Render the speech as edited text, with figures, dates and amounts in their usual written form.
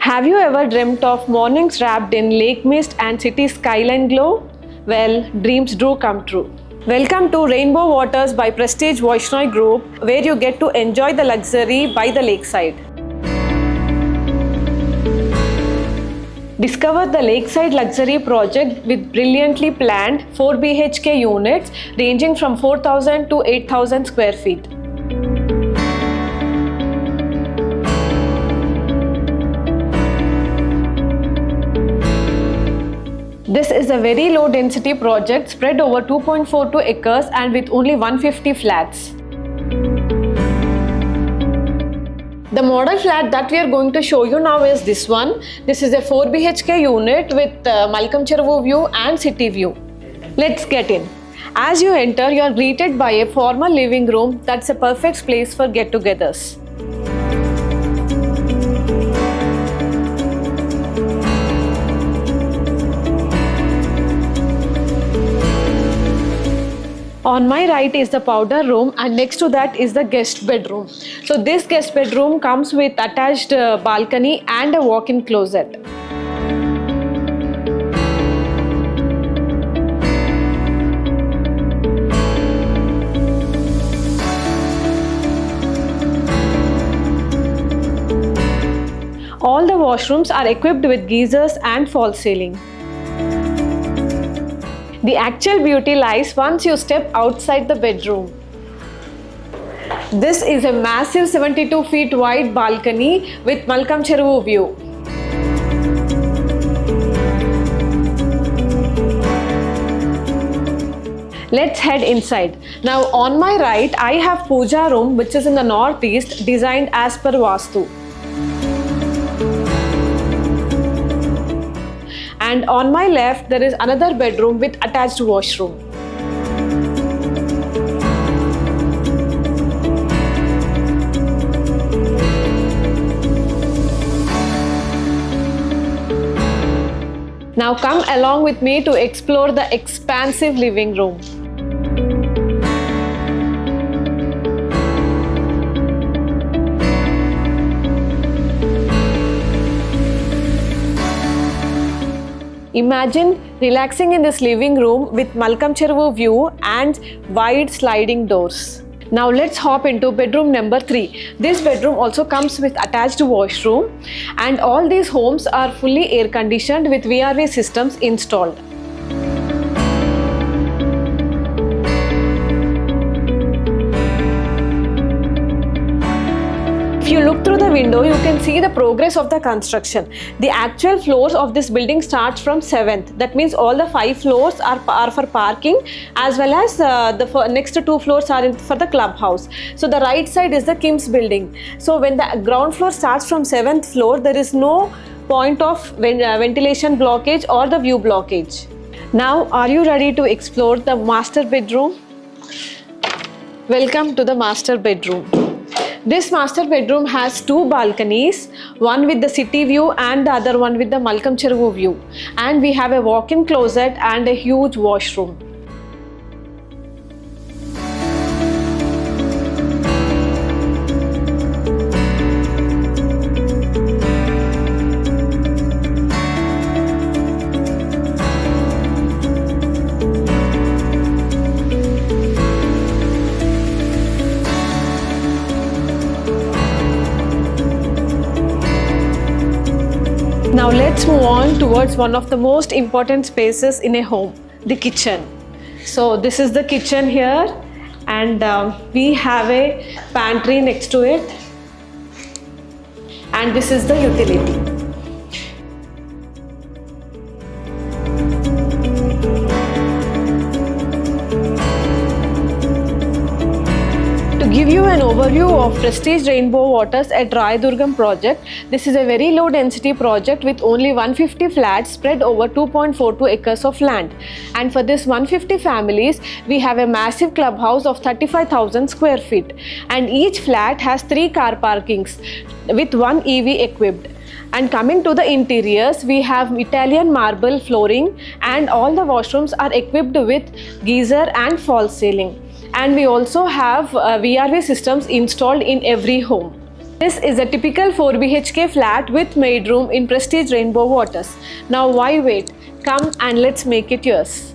Have you ever dreamt of mornings wrapped in lake mist and city skyline glow? Well, dreams do come true. Welcome to Rainbow Waters by Prestige Vaishnoi Group, where you get to enjoy the luxury by the lakeside. Discover the lakeside luxury project with brilliantly planned 4 BHK units ranging from 4,000 to 8,000 square feet. This is a very low density project spread over 2.42 acres and with only 150 flats. The model flat that we are going to show you now is this one. This is a 4 BHK unit with Malkam Cheruvu view and city view. Let's get in. As you enter, you are greeted by a formal living room that's a perfect place for get-togethers. On my right is the powder room and next to that is the guest bedroom. So this guest bedroom comes with attached balcony and a walk-in closet. All the washrooms are equipped with geysers and false ceiling. The actual beauty lies once you step outside the bedroom. This is a massive 72 feet wide balcony with Malkam Cheruvu view. Let's head inside. Now on my right, I have puja room which is in the northeast, designed as per Vastu. And on my left, there is another bedroom with attached washroom. Now come along with me to explore the expansive living room. Imagine relaxing in this living room with Malkam Cheruvu view and wide sliding doors. Now let's hop into bedroom number 3. This bedroom also comes with attached washroom and all these homes are fully air conditioned with VRV systems installed. If you look through the window, you can see the progress of the construction. The actual floors of this building starts from 7th. That means all the 5 floors are for parking, as well as the next 2 floors are for the clubhouse. So the right side is the Kim's building. So when the ground floor starts from 7th floor, there is no point of ventilation blockage or the view blockage. Now, are you ready to explore the master bedroom? Welcome to the master bedroom. This master bedroom has 2 balconies, one with the city view and the other one with the Malkam Cheruvu view. And we have a walk-in closet and a huge washroom. Now let's move on towards one of the most important spaces in a home, the kitchen. So this is the kitchen here and we have a pantry next to it and this is the utility. Give you an overview of Prestige Rainbow Waters at Rayadurgam project. This is a very low density project with only 150 flats spread over 2.42 acres of land. And for this 150 families, we have a massive clubhouse of 35,000 square feet. And each flat has 3 car parkings with 1 EV equipped. And coming to the interiors, we have Italian marble flooring and all the washrooms are equipped with geyser and false ceiling. And we also have VRV systems installed in every home. This is a typical 4 BHK flat with maid room in Prestige Rainbow Waters. Now why wait? Come and let's make it yours.